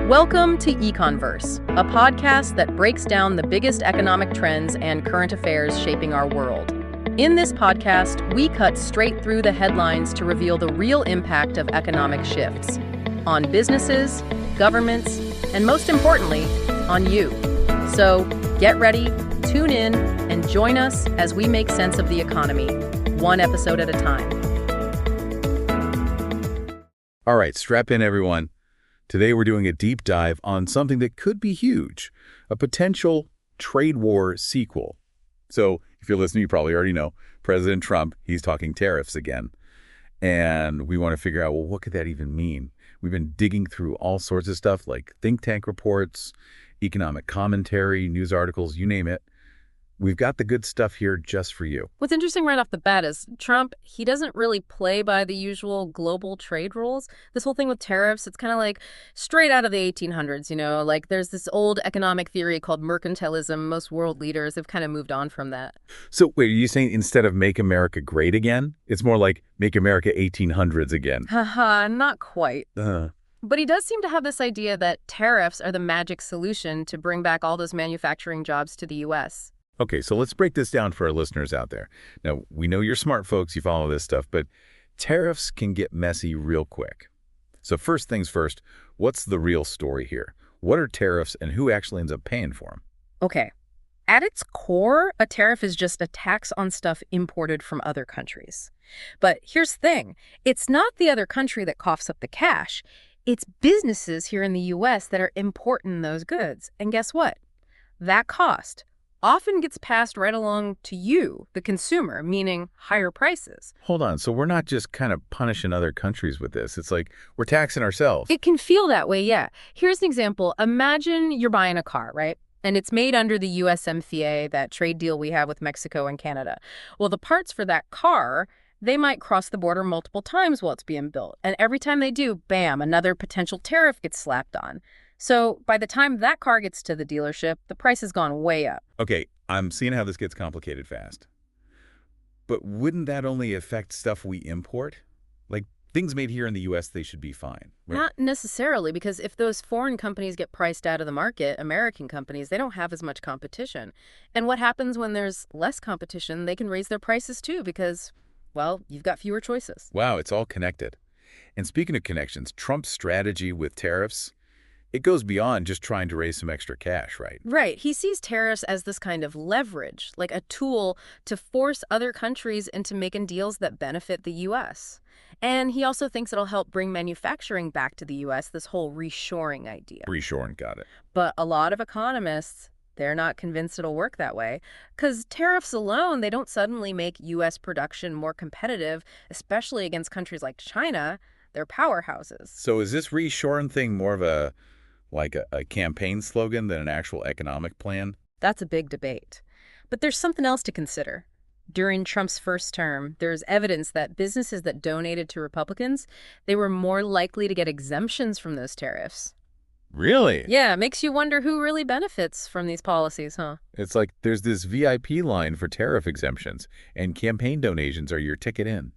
Welcome to Econverse, a podcast that breaks down the biggest economic trends and current affairs shaping our world. In this podcast, we cut straight through the headlines to reveal the real impact of economic shifts on businesses, governments, and most importantly, on you. So get ready, tune in, and join us as we make sense of the economy, one episode at a time. All right, strap in, everyone. Today we're doing a deep dive on something that could be huge, a potential trade war sequel. So if you're listening, you probably already know President Trump, he's talking tariffs again. And we want to figure out, well, what could that even mean? We've been digging through all sorts of stuff like think tank reports, economic commentary, news articles, you name it. We've got the good stuff here just for you. What's interesting right off the bat is Trump, he doesn't really play by the usual global trade rules. This whole thing with tariffs, it's kind of like straight out of the 1800s, like there's this old economic theory called Mercantilism. Most world leaders have kind of moved on from that. So wait, are you saying instead of make America great again, it's more like make America 1800s again? Haha, not quite. But he does seem to have this idea that tariffs are the magic solution to bring back all those manufacturing jobs to the U.S. Okay, so let's break this down for our listeners out there. Now, we know you're smart folks, you follow this stuff, but tariffs can get messy real quick. So first things first, what's the real story here? What are tariffs and who actually ends up paying for them? Okay. At its core, a tariff is just a tax on stuff imported from other countries. But here's the thing. It's not the other country that coughs up the cash. It's businesses here in the U.S. that are importing those goods. And guess what? That cost often gets passed right along to you, the consumer, meaning higher prices. Hold on, so we're not just kind of punishing other countries with this. It's like we're taxing ourselves. It can feel that way, yeah. Here's an example. Imagine you're buying a car, right? And it's made under the USMCA, that trade deal we have with Mexico and Canada. Well, the parts for that car, they might cross the border multiple times while it's being built. And every time they do, bam, another potential tariff gets slapped on. So by the time that car gets to the dealership, the price has gone way up. Okay, I'm seeing how this gets complicated fast. But wouldn't that only affect stuff we import? Like things made here in the U.S., they should be fine. Right? Not necessarily, because if those foreign companies get priced out of the market, American companies, they don't have as much competition. And what happens when there's less competition? They can raise their prices too because, well, you've got fewer choices. Wow, it's all connected. And speaking of connections, Trump's strategy with tariffs, it goes beyond just trying to raise some extra cash, right? Right. He sees tariffs as this kind of leverage, like a tool to force other countries into making deals that benefit the U.S. And he also thinks it'll help bring manufacturing back to the U.S., this whole reshoring idea. Reshoring, got it. But a lot of economists, they're not convinced it'll work that way. Because tariffs alone, they don't suddenly make U.S. production more competitive, especially against countries like China. They're powerhouses. So is this reshoring thing more of a campaign slogan than an actual economic plan? That's a big debate. But there's something else to consider. During Trump's first term, there's evidence that businesses that donated to Republicans, they were more likely to get exemptions from those tariffs. Really? Yeah, it makes you wonder who really benefits from these policies, huh? It's like there's this VIP line for tariff exemptions, and campaign donations are your ticket in.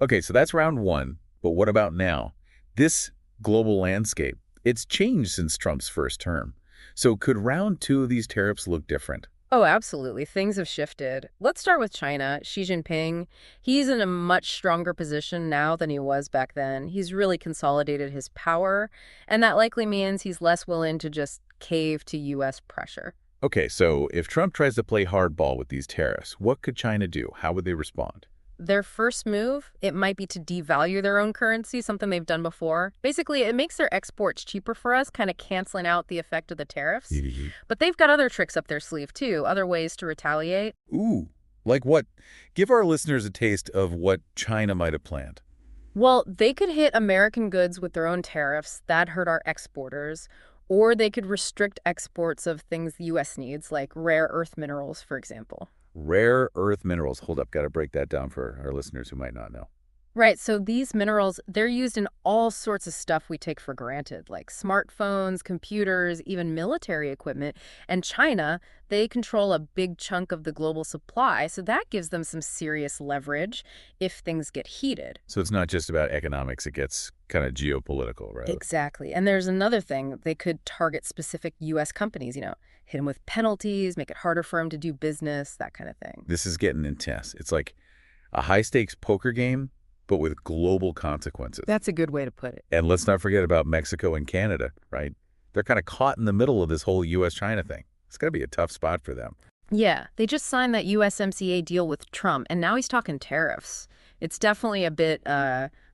Okay, so that's round one, but what about now? This global landscape, it's changed since Trump's first term. So could round two of these tariffs look different? Oh, absolutely. Things have shifted. Let's start with China. Xi Jinping, he's in a much stronger position now than he was back then. He's really consolidated his power, and that likely means he's less willing to just cave to U.S. pressure. Okay, so if Trump tries to play hardball with these tariffs, what could China do? How would they respond? Their first move, it might be to devalue their own currency, something they've done before. Basically, it makes their exports cheaper for us, kind of canceling out the effect of the tariffs. But they've got other tricks up their sleeve, too, other ways to retaliate. Ooh, like what? Give our listeners a taste of what China might have planned. Well, they could hit American goods with their own tariffs. That'd hurt our exporters. Or they could restrict exports of things the U.S. needs, like rare earth minerals, for example. Rare earth minerals. Hold up, got to break that down for our listeners who might not know. Right, so these minerals, they're used in all sorts of stuff we take for granted, like smartphones, computers, even military equipment. And China, they control a big chunk of the global supply, so that gives them some serious leverage if things get heated. So it's not just about economics, it gets kind of geopolitical, right? Exactly. And there's another thing. They could target specific U.S. companies, hit them with penalties, make it harder for them to do business, that kind of thing. This is getting intense. It's like a high-stakes poker game, but with global consequences. That's a good way to put it. And let's not forget about Mexico and Canada, right? They're kind of caught in the middle of this whole U.S.-China thing. It's got to be a tough spot for them. Yeah, they just signed that USMCA deal with Trump, and now he's talking tariffs. It's definitely a bit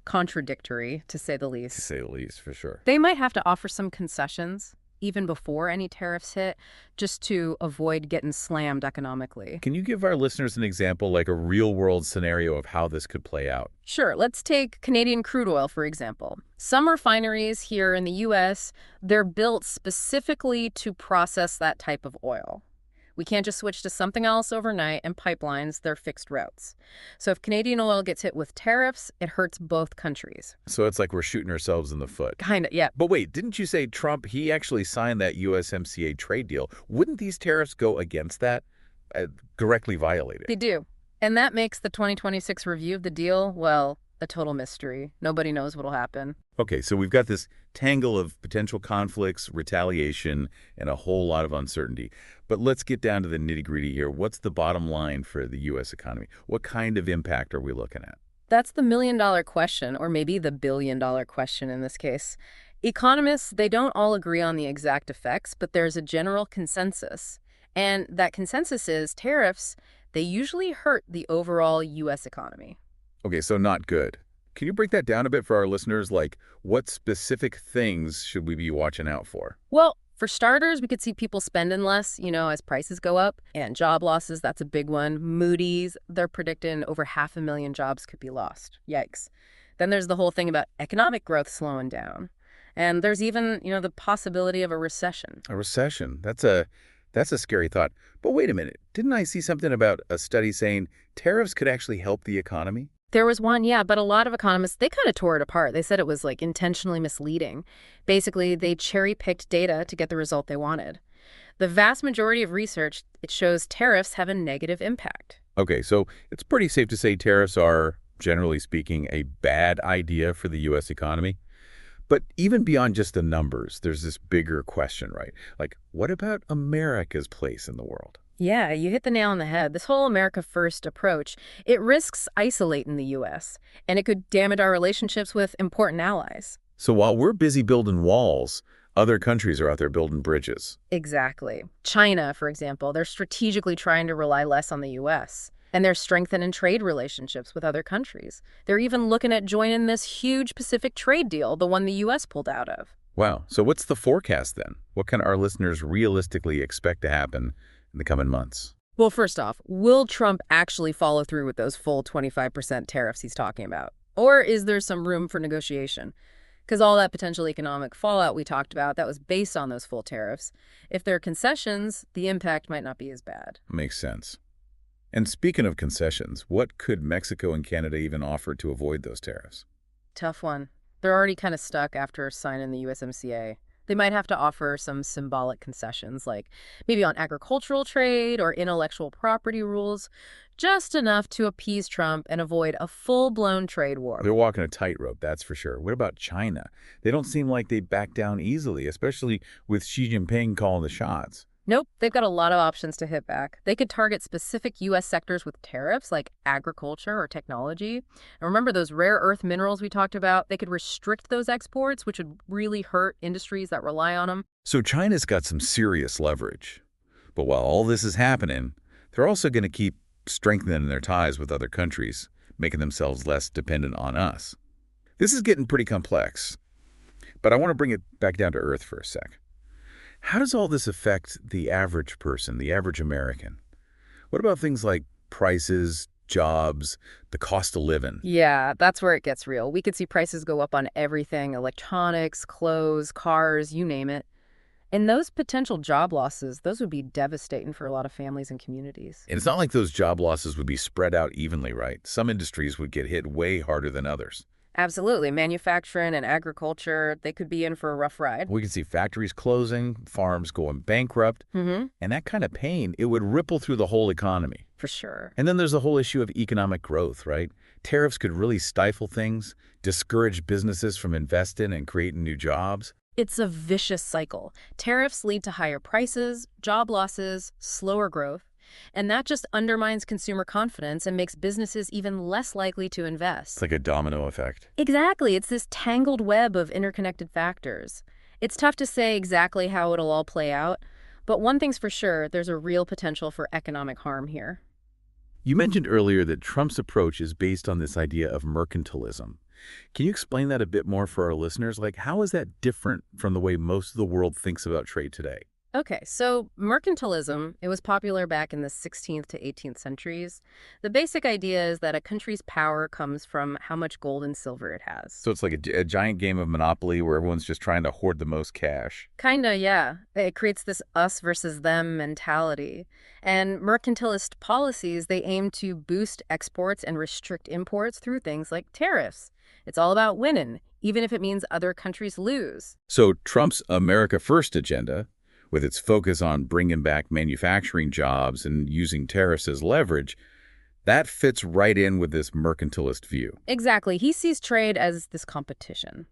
contradictory, to say the To least. say the least, for sure. They might have to offer some concessions, even before any tariffs hit, just to avoid getting slammed economically. Can you give our listeners an example, like a real-world scenario of how this could play out? Sure, let's take Canadian crude oil, for example. Some refineries here in the U.S., they're built specifically to process that type of oil. We can't just switch to something else overnight, and pipelines, they're fixed routes. So if Canadian oil gets hit with tariffs, it hurts both countries. So it's like we're shooting ourselves in the foot. Kind of, yeah. But wait, didn't you say Trump, he actually signed that USMCA trade deal? Wouldn't these tariffs go against that? Directly violate They it? do. And that makes the 2026 review of the deal, well, a total mystery. Nobody knows what'll happen. Okay, so we've got this tangle of potential conflicts, retaliation, and a whole lot of uncertainty. But let's get down to the nitty-gritty here. What's the bottom line for the U.S. economy? What kind of impact are we looking at? That's the million-dollar question, or maybe the billion-dollar question in this case. Economists, they don't all agree on the exact effects, but there's a general consensus. And that consensus is tariffs, they usually hurt the overall U.S. economy. Okay, so not good. Can you break that down a bit for our listeners? Like, what specific things should we be watching out for? Well, for starters, we could see people spending less, as prices go up. And job losses, that's a big one. Moody's, they're predicting over 500,000 jobs could be lost. Yikes. Then there's the whole thing about economic growth slowing down. And there's even, the possibility of a recession. A recession. That's a scary thought. But wait a minute. Didn't I see something about a study saying tariffs could actually help the economy? There was one, yeah, but a lot of economists, they kind of tore it apart. They said it was intentionally misleading. Basically, they cherry-picked data to get the result they wanted. The vast majority of research, it shows tariffs have a negative impact. Okay, so it's pretty safe to say tariffs are, generally speaking, a bad idea for the U.S. economy. But even beyond just the numbers, there's this bigger question, right? Like, what about America's place in the world? Yeah, you hit the nail on the head. This whole America First approach, it risks isolating the U.S., and it could damage our relationships with important allies. So while we're busy building walls, other countries are out there building bridges. Exactly. China, for example, they're strategically trying to rely less on the U.S., and they're strengthening trade relationships with other countries. They're even looking at joining this huge Pacific trade deal, the one the U.S. pulled out of. Wow. So what's the forecast then? What can our listeners realistically expect to happen in the coming months? Well, first off, will Trump actually follow through with those full 25% tariffs he's talking about? Or is there some room for negotiation? Because all that potential economic fallout we talked about, that was based on those full tariffs. If there are concessions, the impact might not be as bad. Makes sense. And speaking of concessions, what could Mexico and Canada even offer to avoid those tariffs? Tough one. They're already kind of stuck after signing the USMCA. They might have to offer some symbolic concessions, like maybe on agricultural trade or intellectual property rules, just enough to appease Trump and avoid a full-blown trade war. They're walking a tightrope, that's for sure. What about China? They don't seem like they back down easily, especially with Xi Jinping calling the shots. Nope, they've got a lot of options to hit back. They could target specific U.S. sectors with tariffs, like agriculture or technology. And remember those rare earth minerals we talked about? They could restrict those exports, which would really hurt industries that rely on them. So China's got some serious leverage. But while all this is happening, they're also going to keep strengthening their ties with other countries, making themselves less dependent on us. This is getting pretty complex. But I want to bring it back down to earth for a sec. How does all this affect the average person, the average American? What about things like prices, jobs, the cost of living? Yeah, that's where it gets real. We could see prices go up on everything, electronics, clothes, cars, you name it. And those potential job losses, those would be devastating for a lot of families and communities. And it's not like those job losses would be spread out evenly, right? Some industries would get hit way harder than others. Absolutely. Manufacturing and agriculture, they could be in for a rough ride. We can see factories closing, farms going bankrupt, and that kind of pain, it would ripple through the whole economy. For sure. And then there's the whole issue of economic growth, right? Tariffs could really stifle things, discourage businesses from investing and creating new jobs. It's a vicious cycle. Tariffs lead to higher prices, job losses, slower growth, and that just undermines consumer confidence and makes businesses even less likely to invest. It's like a domino effect. Exactly. It's this tangled web of interconnected factors. It's tough to say exactly how it'll all play out, but one thing's for sure, there's a real potential for economic harm here. You mentioned earlier that Trump's approach is based on this idea of mercantilism. Can you explain that a bit more for our listeners? Like, how is that different from the way most of the world thinks about trade today? Okay, so mercantilism, it was popular back in the 16th to 18th centuries. The basic idea is that a country's power comes from how much gold and silver it has. So it's like a giant game of Monopoly where everyone's just trying to hoard the most cash. Kinda, yeah. It creates this us versus them mentality. And mercantilist policies, they aim to boost exports and restrict imports through things like tariffs. It's all about winning, even if it means other countries lose. So Trump's America First agenda, with its focus on bringing back manufacturing jobs and using tariffs as leverage, that fits right in with this mercantilist view. Exactly. He sees trade as this competition.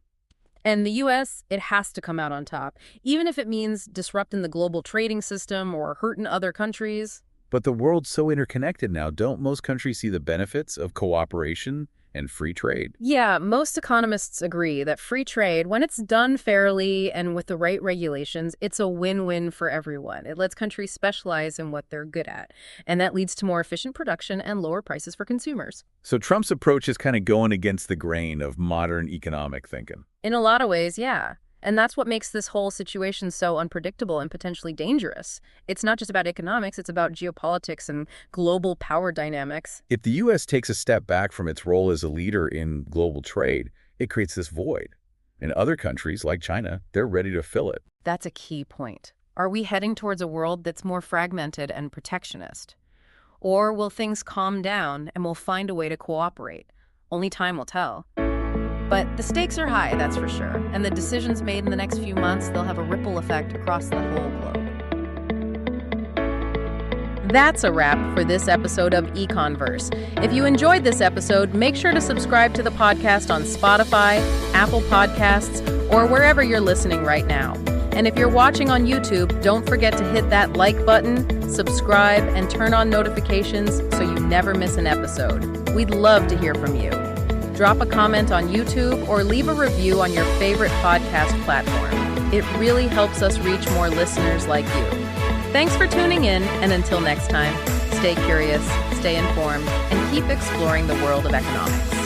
And the U.S., it has to come out on top, even if it means disrupting the global trading system or hurting other countries. But the world's so interconnected now, don't most countries see the benefits of cooperation and free trade? Yeah, most economists agree that free trade, when it's done fairly and with the right regulations, it's a win-win for everyone. It lets countries specialize in what they're good at, and that leads to more efficient production and lower prices for consumers. So Trump's approach is kind of going against the grain of modern economic thinking. In a lot of ways, yeah. And that's what makes this whole situation so unpredictable and potentially dangerous. It's not just about economics, it's about geopolitics and global power dynamics. If the U.S. takes a step back from its role as a leader in global trade, it creates this void. And other countries, like China, they're ready to fill it. That's a key point. Are we heading towards a world that's more fragmented and protectionist? Or will things calm down and we'll find a way to cooperate? Only time will tell. But the stakes are high, that's for sure. And the decisions made in the next few months, they'll have a ripple effect across the whole globe. That's a wrap for this episode of Econverse. If you enjoyed this episode, make sure to subscribe to the podcast on Spotify, Apple Podcasts, or wherever you're listening right now. And if you're watching on YouTube, don't forget to hit that like button, subscribe, and turn on notifications so you never miss an episode. We'd love to hear from you. Drop a comment on YouTube or leave a review on your favorite podcast platform. It really helps us reach more listeners like you. Thanks for tuning in, and until next time, stay curious, stay informed, and keep exploring the world of economics.